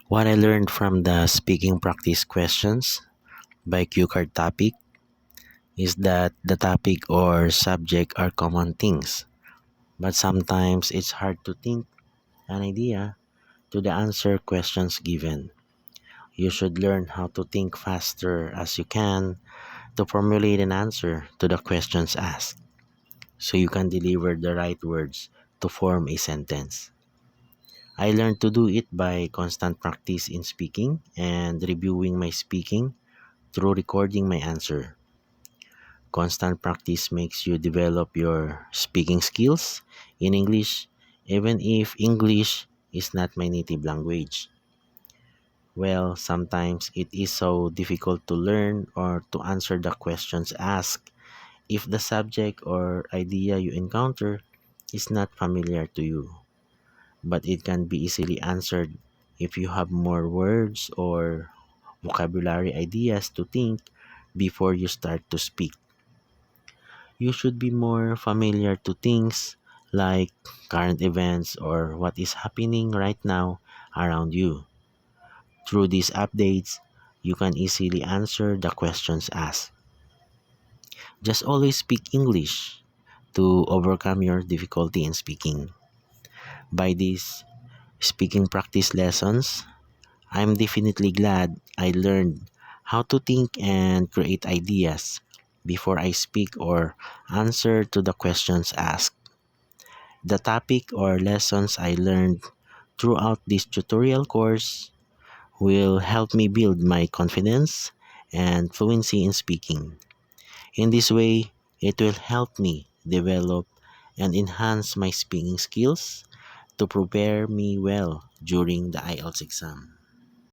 What I learned from the speaking practice questions by Q Card topic is that the topic or subject are common things, but sometimes it's hard to think an idea to the answer questions given. You should learn how to think faster as you can to formulate an answer to the questions asked so you can deliver the right words to form a sentence. I learned to do it by constant practice in speaking and reviewing my speaking through recording my answer. Constant practice makes you develop your speaking skills in English, even if English is not my native language. Well, sometimes it is so difficult to learn or to answer the questions asked if the subject or idea you encounter is not familiar to you. But it can be easily answered if you have more words or vocabulary ideas to think before you start to speak. You should be more familiar to things like current events or what is happening right now around you. Through these updates, you can easily answer the questions asked. Just always speak English to overcome your difficulty in speaking. By these speaking practice lessons, I'm definitely glad I learned how to think and create ideas before I speak or answer to the questions asked. The topic or lessons I learned throughout this tutorial course will help me build my confidence and fluency in speaking. In this way, it will help me develop and enhance my speaking skills to prepare me well during the IELTS exam.